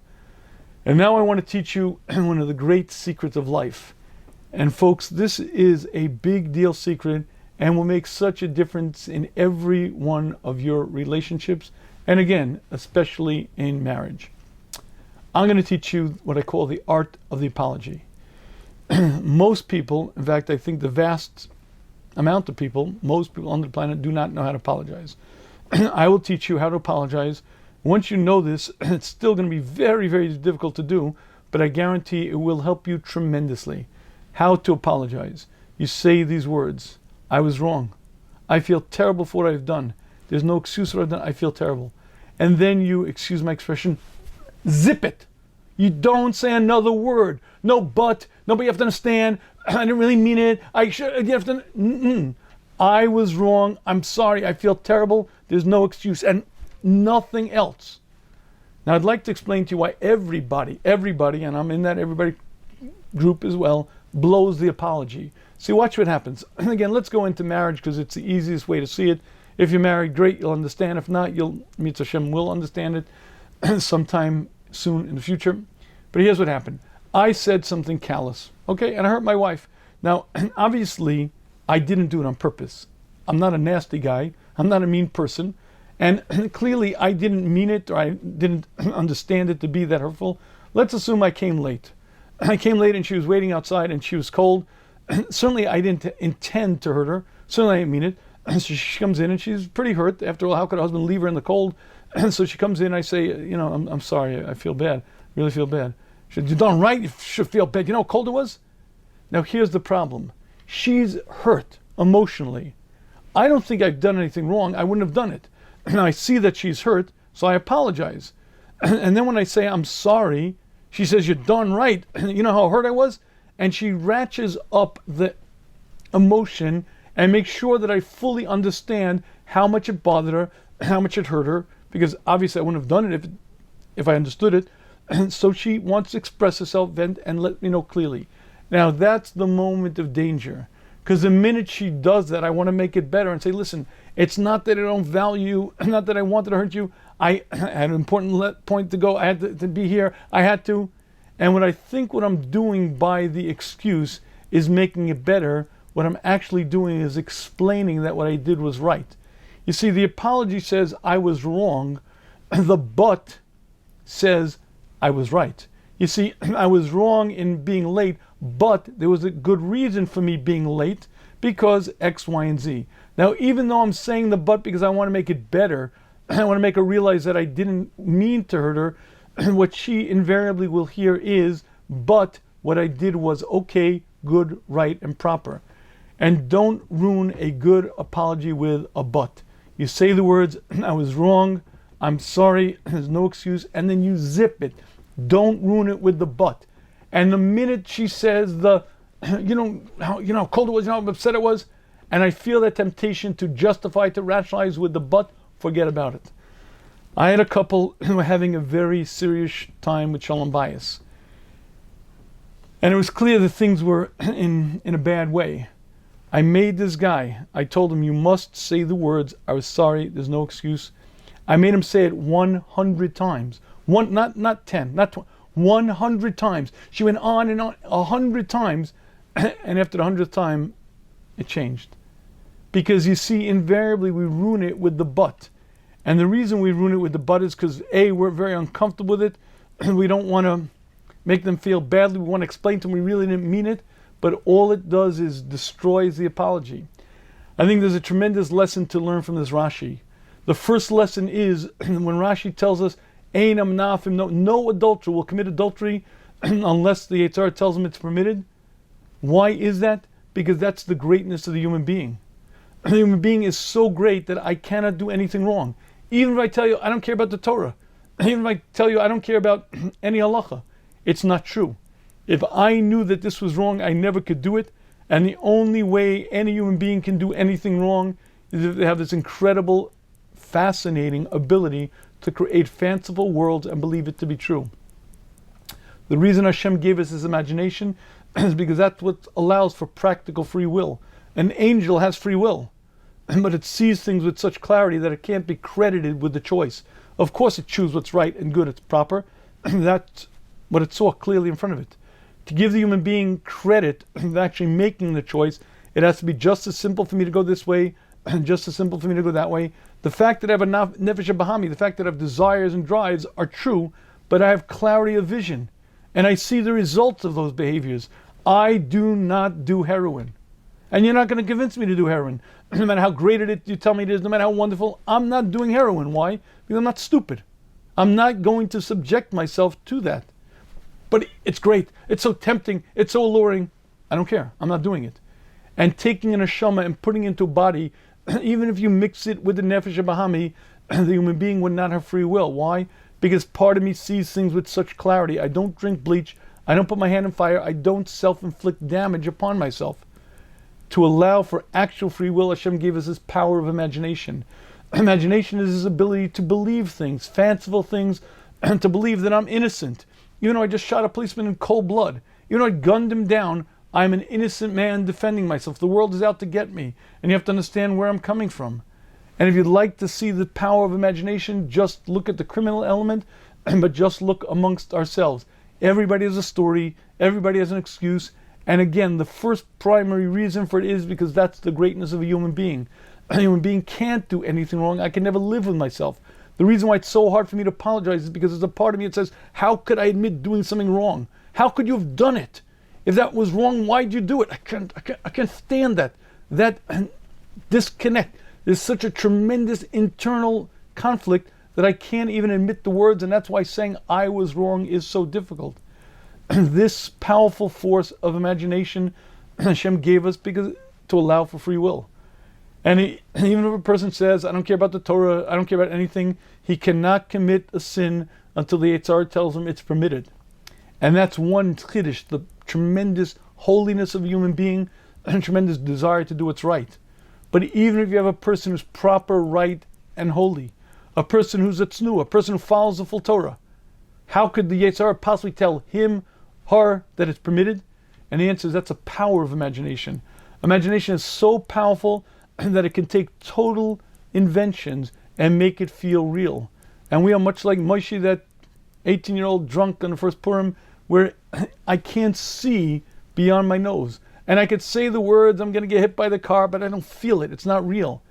And now I want to teach you one of the great secrets of life. And folks, this is a big deal secret and will make such a difference in every one of your relationships. And again, especially in marriage. I'm going to teach you what I call the art of the apology. Most people, in fact, I think the vast amount of people, most people on the planet do not know how to apologize. I will teach you how to apologize. Once you know this, it's still going to be very, very difficult to do, but I guarantee it will help you tremendously. How to apologize. You say these words, I was wrong. I feel terrible for what I've done. There's no excuse for what I've done. I feel terrible. And then you, excuse my expression, zip it. You don't say another word. No but. Nobody have to understand. I didn't really mean it. You have to. I was wrong. I'm sorry. I feel terrible. There's no excuse. And nothing else. Now I'd like to explain to you why everybody, and I'm in that everybody group as well, blows the apology. See, watch what happens. Again, let's go into marriage because it's the easiest way to see it. If you're married, great, you'll understand. If not, Mitzvah Hashem will understand it sometime soon in the future. But here's what happened. I said something callous, okay, and I hurt my wife. Now, obviously, I didn't do it on purpose. I'm not a nasty guy. I'm not a mean person. And clearly, I didn't mean it, or I didn't understand it to be that hurtful. Let's assume I came late. I came late and she was waiting outside and she was cold. Certainly, I didn't intend to hurt her. Certainly, I didn't mean it. So she comes in and she's pretty hurt. After all, how could her husband leave her in the cold? So she comes in, I say, I'm sorry, I feel bad. Really feel bad. She said, you're darn right, you should feel bad. You know how cold it was? Now here's the problem. She's hurt emotionally. I don't think I've done anything wrong. I wouldn't have done it. And I see that she's hurt, so I apologize. And then when I say I'm sorry, she says, you're darn right. You know how hurt I was? And she ratchets up the emotion and makes sure that I fully understand how much it bothered her, how much it hurt her, because obviously I wouldn't have done it if I understood it. And so she wants to express herself, vent, and let me know clearly. Now that's the moment of danger. Because the minute she does that, I want to make it better and say, listen, it's not that I don't value, not that I wanted to hurt you. I had an important point to go. I had to be here. I had to. And what I'm doing by the excuse is making it better. What I'm actually doing is explaining that what I did was right. You see, the apology says I was wrong. The but says I was right. You see, I was wrong in being late, but there was a good reason for me being late because X, Y, and Z. Now, even though I'm saying the but because I want to make it better, I want to make her realize that I didn't mean to hurt her, what she invariably will hear is, but what I did was okay, good, right, and proper. And don't ruin a good apology with a but. You say the words, I was wrong, I'm sorry, there's no excuse, and then you zip it. Don't ruin it with the but. And the minute she says you know how cold it was, you know how upset it was, and I feel that temptation to justify, to rationalize with the but, forget about it. I had a couple who were having a very serious time with shalom bayis. And it was clear that things were in a bad way. I made this guy, I told him, you must say the words, I was sorry, there's no excuse. I made him say it 100 times. Not 10, not 20, 100 times. She went on and on 100 times, and after the 100th time, it changed. Because you see, invariably we ruin it with the but. And the reason we ruin it with the but is because A, we're very uncomfortable with it, and we don't want to make them feel badly. We want to explain to them we really didn't mean it, but all it does is destroys the apology. I think there's a tremendous lesson to learn from this Rashi. The first lesson is when Rashi tells us, Ein amnafim, no adulterer will commit adultery unless the Yetzer Hara tells him it's permitted. Why is that? Because that's the greatness of the human being. The human being is so great that I cannot do anything wrong. Even if I tell you I don't care about the Torah, even if I tell you I don't care about any halacha, it's not true. If I knew that this was wrong, I never could do it. And the only way any human being can do anything wrong is if they have this incredible, fascinating ability to create fanciful worlds and believe it to be true. The reason Hashem gave us his imagination is because that's what allows for practical free will. An angel has free will, but it sees things with such clarity that it can't be credited with the choice. Of course it chooses what's right and good, it's proper. That's what it saw clearly in front of it. To give the human being credit of actually making the choice, it has to be just as simple for me to go this way, and just as simple for me to go that way. The fact that I have a nefesh bahami, the fact that I have desires and drives are true, but I have clarity of vision. And I see the results of those behaviors. I do not do heroin. And you're not going to convince me to do heroin. No matter how great you tell me it is, no matter how wonderful, I'm not doing heroin. Why? Because I'm not stupid. I'm not going to subject myself to that. But it's great. It's so tempting. It's so alluring. I don't care. I'm not doing it. And taking an neshama and putting it into a body, even if you mix it with the nefesh bahami, the human being would not have free will. Why? Because part of me sees things with such clarity. I don't drink bleach. I don't put my hand in fire. I don't self-inflict damage upon myself. To allow for actual free will, Hashem gave us this power of imagination. Imagination is his ability to believe things, fanciful things, and to believe that I'm innocent. Even though I just shot a policeman in cold blood, even though I gunned him down, I'm an innocent man defending myself. The world is out to get me, and you have to understand where I'm coming from. And if you'd like to see the power of imagination, just look at the criminal element, but just look amongst ourselves. Everybody has a story, everybody has an excuse, and again, the first primary reason for it is because that's the greatness of a human being. A human being can't do anything wrong. I can never live with myself. The reason why it's so hard for me to apologize is because there's a part of me that says, how could I admit doing something wrong? How could you have done it? If that was wrong, why'd you do it? I can't stand that. That disconnect. There's such a tremendous internal conflict that I can't even admit the words, and that's why saying I was wrong is so difficult. This powerful force of imagination Hashem gave us because to allow for free will. And even if a person says, I don't care about the Torah, I don't care about anything, he cannot commit a sin until the Yetzer Hara tells him it's permitted. And that's one chiddush, the tremendous holiness of a human being, and tremendous desire to do what's right. But even if you have a person who's proper, right, and holy, a person who's a tznu, a person who follows the full Torah, how could the Yetzer Hara possibly tell him, her, that it's permitted? And the answer is that's a power of imagination. Imagination is so powerful that it can take total inventions and make it feel real. And we are much like Moshe, that 18-year-old drunk on the first Purim, where I can't see beyond my nose. And I could say the words, I'm going to get hit by the car, but I don't feel it. It's not real.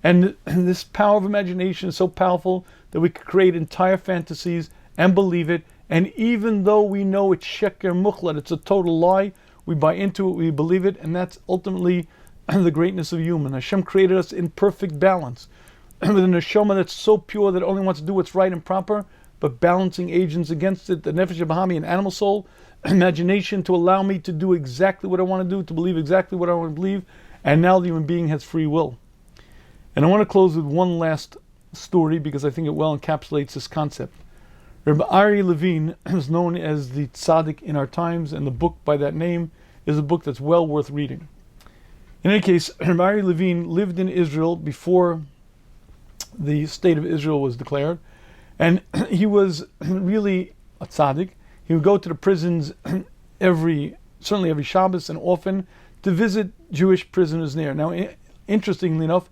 And this power of imagination is so powerful that we could create entire fantasies and believe it. And even though we know it's sheker muchlat, it's a total lie, we buy into it, we believe it, and that's ultimately the greatness of human. Hashem created us in perfect balance, with a neshama that's so pure that it only wants to do what's right and proper, but balancing agents against it, the nefesh bahami, an animal soul, imagination to allow me to do exactly what I want to do, to believe exactly what I want to believe, and now the human being has free will. And I want to close with one last story because I think it well encapsulates this concept. Rabbi Ari Levine is known as the tzaddik in our times, and the book by that name is a book that's well worth reading. In any case, Rabbi Ari Levine lived in Israel before the state of Israel was declared, and he was really a tzaddik. He would go to the prisons certainly every Shabbos and often to visit Jewish prisoners there. Now, interestingly enough,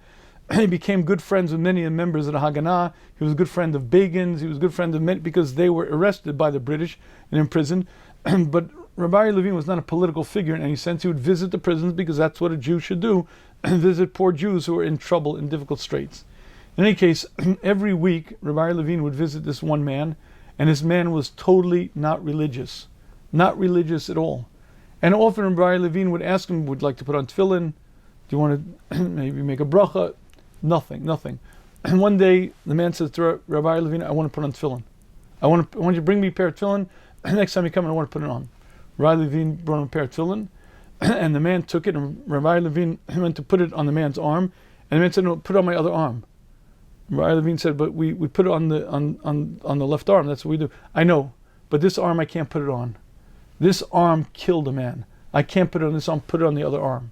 he became good friends with many of the members of the Haganah. He was a good friend of Begins. He was a good friend of many because they were arrested by the British and imprisoned. But Rabbi Levine was not a political figure in any sense. He would visit the prisons because that's what a Jew should do, visit poor Jews who were in trouble, in difficult straits. In any case, every week, Rabbi Levine would visit this one man, and this man was totally not religious at all. And often Rabbi Levine would ask him, would like to put on tefillin? Do you want to maybe make a bracha? Nothing. And one day, the man says to Rabbi Levine, I want to put on tefillin. I want you to bring me a pair of tefillin. Next time you come, I want to put it on. Rabbi Levine brought him a pair of tefillin, and the man took it, and Rabbi Levine went to put it on the man's arm, and the man said, no, put it on my other arm. Rabbi Levine said, but we put it on the left arm, that's what we do. I know, but this arm I can't put it on. this arm killed a man. I can't put it on this arm, put it on the other arm.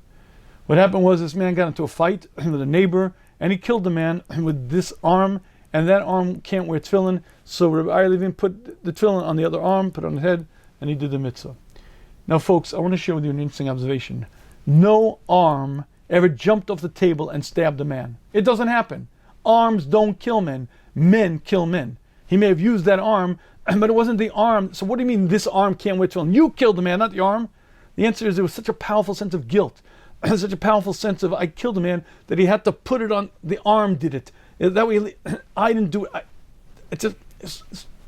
What happened was this man got into a fight with a neighbor, and he killed the man with this arm, and that arm can't wear tefillin. So Rabbi Levin put the tefillin on the other arm, put it on the head, and he did the mitzvah. Now, folks, I want to share with you an interesting observation. No arm ever jumped off the table and stabbed a man. It doesn't happen. Arms don't kill men. Men kill men. He may have used that arm, but it wasn't the arm. So what do you mean this arm can't wear tefillin? You killed the man, not the arm. The answer is there was such a powerful sense of guilt, such a powerful sense of I killed a man, that he had to put it on, the arm did it. That way, I didn't do it.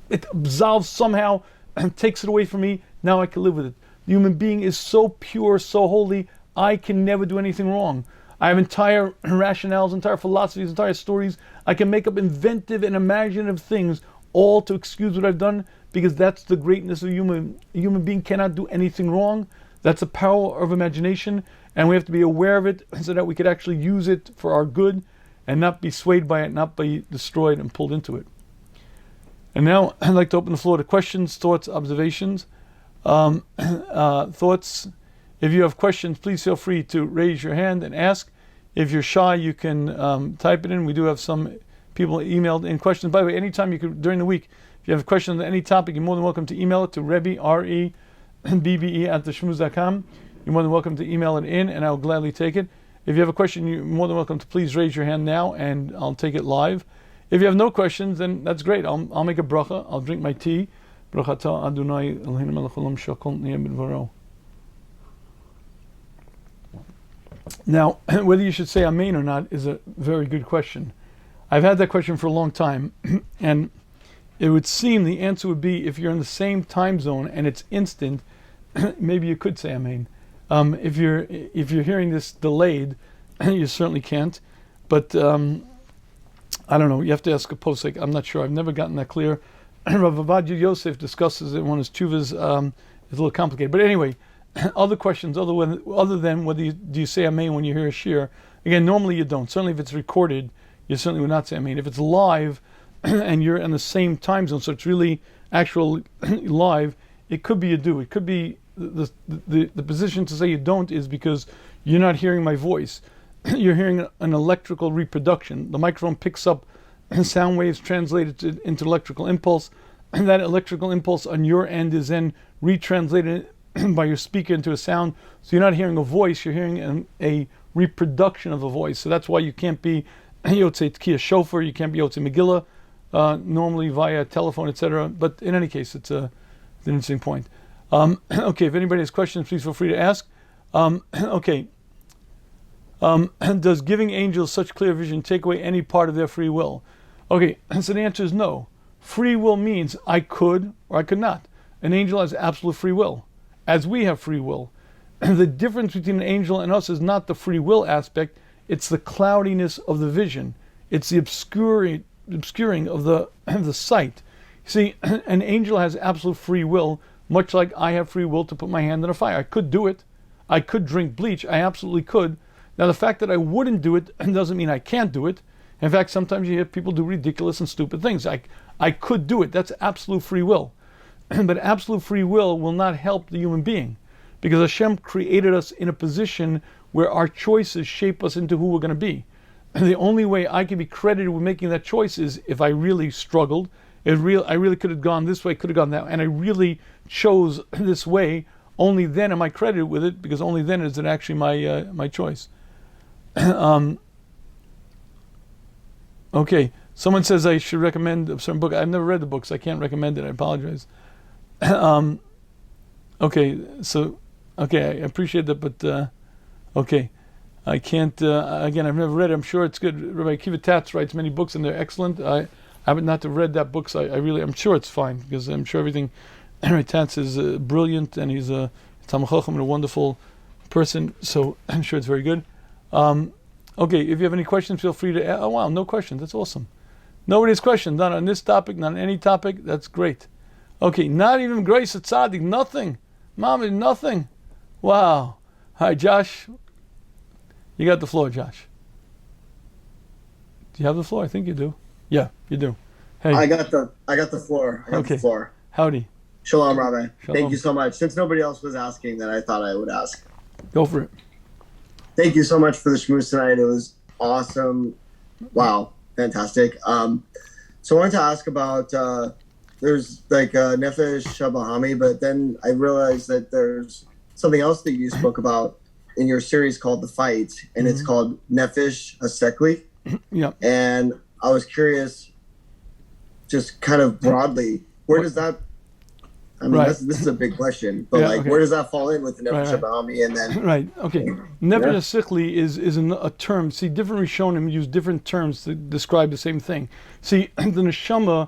It absolves somehow and takes it away from me. Now I can live with it. The human being is so pure, so holy, I can never do anything wrong. I have entire rationales, entire philosophies, entire stories. I can make up inventive and imaginative things, all to excuse what I've done, because that's the greatness of a human. A human being cannot do anything wrong. That's the power of imagination, and we have to be aware of it so that we could actually use it for our good and not be swayed by it, not be destroyed and pulled into it. And now I'd like to open the floor to questions, thoughts, observations. Thoughts. If you have questions, please feel free to raise your hand and ask. If you're shy, you can type it in. We do have some people emailed in questions. By the way, anytime you could, during the week, if you have a question on any topic, you're more than welcome to email it to Rebbe, R-E-B-B-E at theshmuz.com. You're more than welcome to email it in, and I'll gladly take it. If you have a question, you're more than welcome to please raise your hand now, and I'll take it live. If you have no questions, then that's great. I'll make a bracha. I'll drink my tea. Brachata Adonai Eloheinu melech haolam shakol niyeh b'dvaro. Now, whether you should say Amen or not is a very good question. I've had that question for a long time, and it would seem the answer would be if you're in the same time zone and it's instant, maybe you could say Amen. If you're hearing this delayed, you certainly can't. But I don't know. You have to ask a posek. I'm not sure. I've never gotten that clear. Rav Avadia Yosef discusses it in one of his tshuvas. It's a little complicated. But anyway, other questions other than whether do you say Amen when you hear a shir. Again, normally you don't. Certainly if it's recorded, you certainly would not say Amen. If it's live and you're in the same time zone, so it's really actual live, it could be you do. It could be the position to say you don't is because you're not hearing my voice. You're hearing an electrical reproduction. The microphone picks up sound waves translated into electrical impulse, and that electrical impulse on your end is then retranslated by your speaker into a sound. So you're not hearing a voice, you're hearing a reproduction of a voice. So that's why you can't be Yotzei Tkiya Shofar, you can't be Yotzei Megillah, normally via telephone, etc. But in any case, it's an interesting point. Okay, if anybody has questions, please feel free to ask. Okay. Does giving angels such clear vision take away any part of their free will? Okay, so the answer is no. Free will means I could or I could not. An angel has absolute free will, as we have free will. The difference between an angel and us is not the free will aspect, it's the cloudiness of the vision. It's the obscuring of the sight. See, an angel has absolute free will, much like I have free will to put my hand in a fire. I could do it. I could drink bleach. I absolutely could. Now, the fact that I wouldn't do it doesn't mean I can't do it. In fact, sometimes you hear people do ridiculous and stupid things. I could do it. That's absolute free will. But absolute free will not help the human being, because Hashem created us in a position where our choices shape us into who we're going to be. And the only way I can be credited with making that choice is if I really struggled. I really could have gone this way, could have gone that way, and I really chose this way. Only then am I credited with it, because only then is it actually my choice. Okay, someone says I should recommend a certain book. I've never read the book, so I can't recommend it. I apologize. Okay, I appreciate that, but okay, I can't. Again, I've never read it. I'm sure it's good. Rabbi Akiva Tatz writes many books, and they're excellent. I haven't not read that book, so I'm sure it's fine, because I'm sure everything. Rabbi Tatz is brilliant, and he's a Talmid Chacham and a wonderful person, so I'm sure it's very good. Okay, if you have any questions, feel free to ask. Oh wow, no questions. That's awesome. Nobody has questions, not on this topic, not on any topic. That's great. Okay, not even grace at tzaddik, nothing. Mom, nothing. Wow. Hi, Josh. You got the floor, Josh. Do you have the floor? I think you do. Yeah, you do. Hey. I got the floor. The floor. Howdy. Shalom, Rabbi. Shalom. Thank you so much. Since nobody else was asking, then I thought I would ask. Go for it. Thank you so much for the shmooze tonight. It was awesome. Wow, fantastic. So I wanted to ask about there's like Nefesh Shabahami, but then I realized that there's something else that you spoke about in your series called The Fight, and it's called Nefesh Hasekli. Yeah. And I was curious, just kind of broadly, where does that? I mean, this is a big question, but where does that fall in with the Nefesh Shabahami? And then okay, Nefesh Hasekli is a term. See, different Rishonim use different terms to describe the same thing. See, the neshama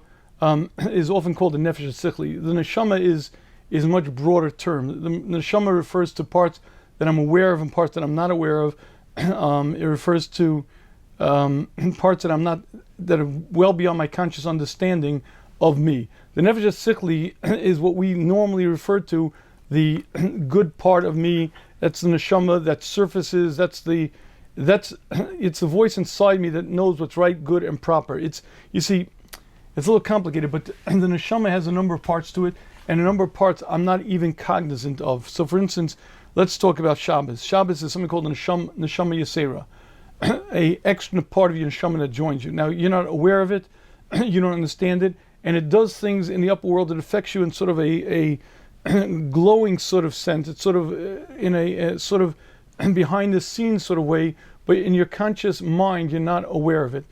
is often called the Nefesh Hasekli. The neshama is a much broader term. The neshama refers to parts that I'm aware of and parts that I'm not aware of. It refers to parts that are well beyond my conscious understanding of me. The Nefesh Hasekli is what we normally refer to the good part of me. That's the neshama that surfaces. It's the voice inside me that knows what's right, good, and proper. You see, it's a little complicated, but the neshama has a number of parts to it, and a number of parts I'm not even cognizant of. So, for instance, let's talk about Shabbos. Shabbos is something called the neshama yesera, a extra part of your neshama that joins you. Now, you're not aware of it, you don't understand it, and it does things in the upper world that affects you in sort of a glowing sort of sense. It's sort of in a sort of behind the scenes sort of way, but in your conscious mind, you're not aware of it.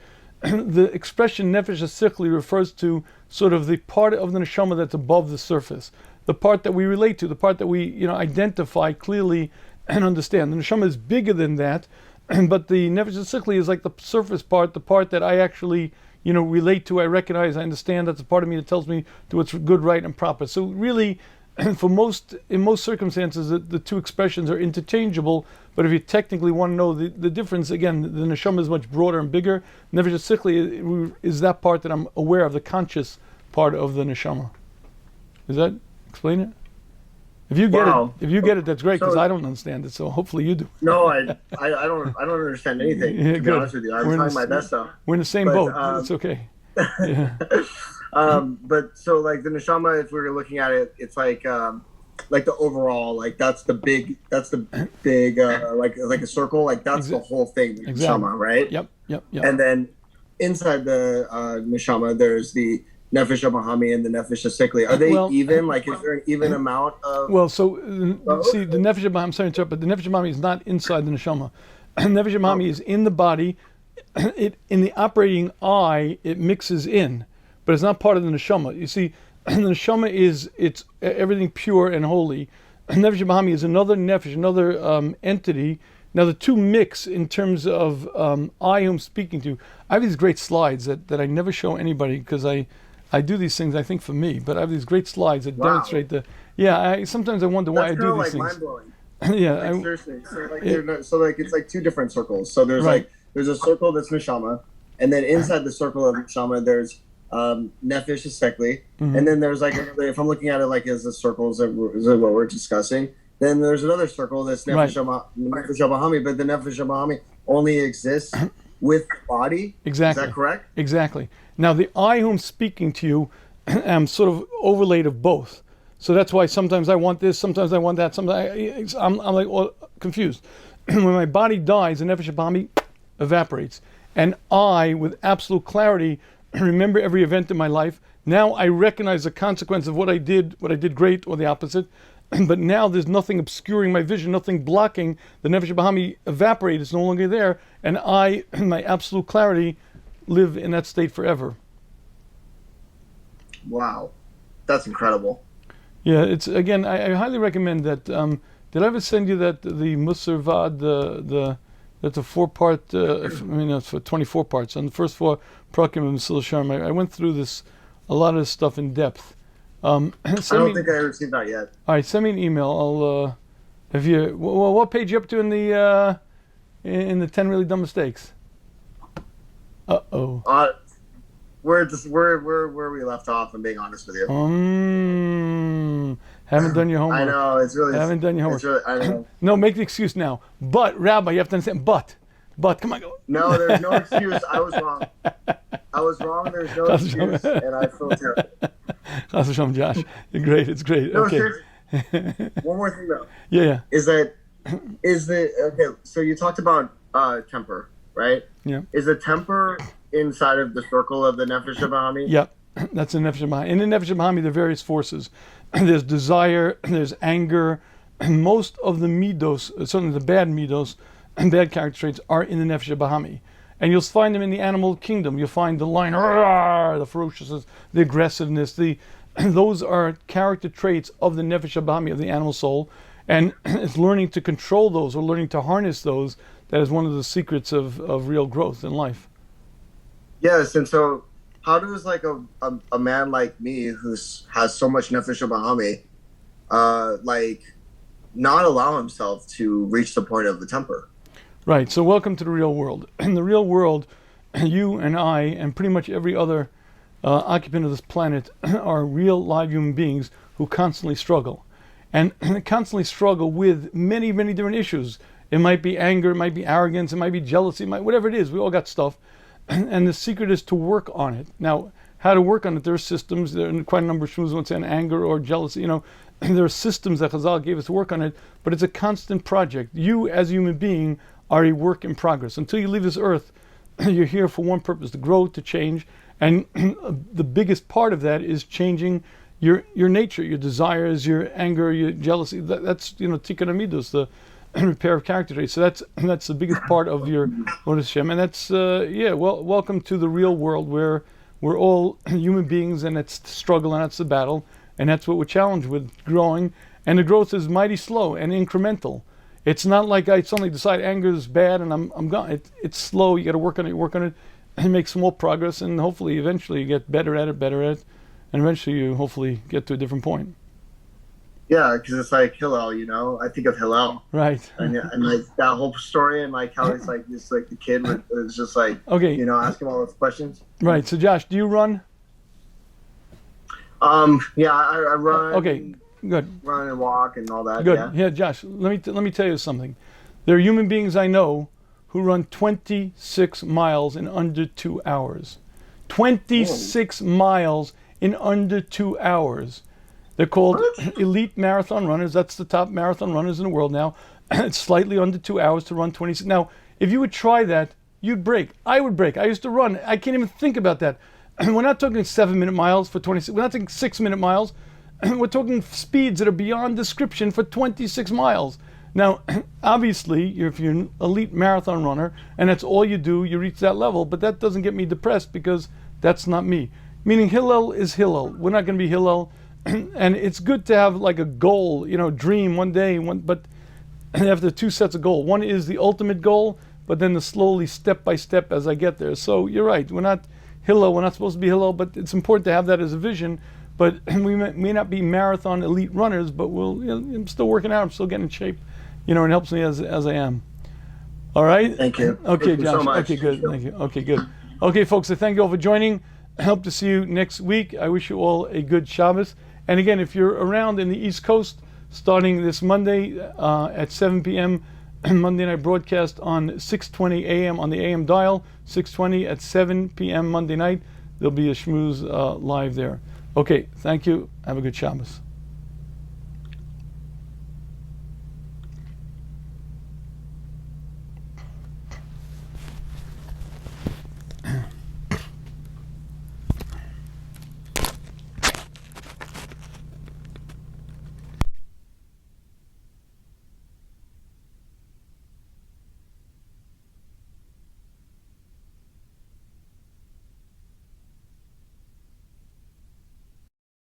The expression Nefesh Hasekli refers to sort of the part of the neshama that's above the surface, the part that we relate to, the part that we identify clearly and understand. The neshama is bigger than that, but the Nefesh Hasekli is like the surface part, the part that I actually relate to, I recognize, I understand. That's a part of me that tells me to what's good, right, and proper. So really, in most circumstances, the two expressions are interchangeable. But if you technically want to know the difference, again, the neshama is much broader and bigger. Nefesh Hasekli is that part that I'm aware of, the conscious part of the neshama. Does that explain it? If you get it, that's great, because I don't understand it. So hopefully you do. No, I don't understand anything. To be honest with you, I'm trying my best though. We're in the same boat. It's okay. Yeah. But so like the neshama, if we were looking at it, it's like the overall, like that's the big like a circle, like that's the whole thing, the neshama, right? Yep. And then inside the neshama, there's the Nefesh Shabahami and the Nefesh Hasekli. Are they even? Like, is there an even amount of? Well, so see, the Nefesh Shabahami. I'm sorry to interrupt, but the Nefesh Shabahami is not inside the neshama. Nefesh Shabahami is in the body. In the operating eye, it mixes in, but it's not part of the neshama. You see, the neshama it's everything pure and holy. Nefesh Shabahami is another nefesh, another entity. Now the two mix in terms of I whom speaking to. I have these great slides that I never show anybody because I do these things, I think, for me, but I have these great slides that demonstrate sometimes I wonder why I do these things. Mind-blowing. Yeah. Seriously. So it's like two different circles. So there's there's a circle that's neshama, and then inside the circle of neshama, there's Nefesh Hasekli, and then there's like another, if I'm looking at it like as the circles is what we're discussing, then there's another circle that's Nefesh Shabahami, but the Nefesh Shabahami only exists with the body. Exactly. Is that correct? Exactly. Now the I whom speaking to you am sort of overlaid of both. So that's why sometimes I want this, sometimes I want that, sometimes I'm like confused. When my body dies, the Nefesh Shabahami evaporates. And I, with absolute clarity, remember every event in my life. Now I recognize the consequence of what I did great or the opposite. But now there's nothing obscuring my vision, nothing blocking. The Nefesh Shabahami evaporates, it's no longer there. And I, in my absolute clarity, live in that state forever. Wow. That's incredible. Yeah, it's, again, I highly recommend that. Did I ever send you that, the Musar Vad, that's a 4-part, it's for 24 parts. On the first 4 Prakim of Mesil Sharm, I went through a lot of this stuff in depth. I don't think I received that yet. All right, send me an email. What page are you up to in the 10 really dumb mistakes? Where we left off, I'm being honest with you. Haven't done your homework. I know, it's really... Haven't done your homework. Really, I know. No, make the excuse now. But, Rabbi, you have to understand, but, come on, go. No, there's no excuse. I was wrong. There's no excuse, and I feel terrible. Chas v'shalom, Josh. You're great. It's great. No, Okay. seriously. One more thing though. Yeah. Is okay? So you talked about temper, right? Yeah. Is the temper inside of the circle of the Nefesh Bahami? Yep. That's the Nefesh Bahami. In the Nefesh Bahami, there are various forces. There's desire, there's anger, and most of the midos, certainly the bad midos and bad character traits, are in the Nefesh Bahami. And you'll find them in the animal kingdom. You'll find the lion, the ferociousness, the aggressiveness. Those are character traits of the Nefesh Bahami, of the animal soul. And it's learning to control those or learning to harness those that is one of the secrets of real growth in life. Yes, and so how does like a man like me has so much Nefesh Bahami, like not allow himself to reach the point of the temper? Right, so welcome to the real world. In the real world, you and I and pretty much every other occupant of this planet are real live human beings who constantly struggle. And constantly struggle with many, many different issues. It might be anger, it might be arrogance, it might be jealousy, whatever it is. We all got stuff. And the secret is to work on it. Now, how to work on it, there are systems. There are quite a number of Shmuz won't say on anger or jealousy. There are systems that Chazal gave us to work on it, but it's a constant project. You, as a human being, are a work in progress. Until you leave this earth, you're here for one purpose, to grow, to change. And the biggest part of that is changing your nature, your desires, your anger, your jealousy. That's tikkun hamidus, the repair of character traits. So that's the biggest part of your Avodas Hashem. And that's welcome to the real world where we're all human beings, and it's the struggle and that's the battle, and that's what we're challenged with, growing. And the growth is mighty slow and incremental. It's not like I suddenly decide anger is bad and I'm gone. It's slow. You got to work on it, and make small progress, and hopefully eventually you get better at it. And eventually you hopefully get to a different point. Yeah, because it's like Hillel, I think of Hillel. Right. And like that whole story, and like how he's like just like the kid was just like, okay, ask him all those questions. Right. So Josh, do you run? Yeah, I run. Okay, good. Run and walk and all that. Good. Yeah, Josh, let me tell you something. There are human beings I know who run 26 miles in under 2 hours. 26 miles in under 2 hours. They're called elite marathon runners. That's the top marathon runners in the world now. It's slightly under 2 hours to run 26. Now, if you would try that, you'd break. I would break. I used to run. I can't even think about that. We're not talking 7-minute miles for 26. We're not talking 6-minute miles. We're talking speeds that are beyond description for 26 miles. Now, obviously, if you're an elite marathon runner and that's all you do, you reach that level. But that doesn't get me depressed because that's not me. Meaning Hillel is Hillel. We're not going to be Hillel. And it's good to have like a goal, dream one day. But after 2 sets of goal. One is the ultimate goal, but then the slowly step by step as I get there. So you're right. We're not Hillel. We're not supposed to be Hillel, but it's important to have that as a vision. But we may not be marathon elite runners, but I'm still working out. I'm still getting in shape, and it helps me as I am. All right. Thank you. Okay, Thank Josh. you so much. Okay, good. Thank you. Okay, good. Okay, folks. So thank you all for joining. I hope to see you next week. I wish you all a good Shabbos. And again, if you're around in the East Coast, starting this Monday at 7 p.m., Monday night broadcast on 6:20 a.m. on the AM dial, 6:20 at 7 p.m. Monday night. There'll be a Shmuz live there. Okay, thank you. Have a good Shabbos.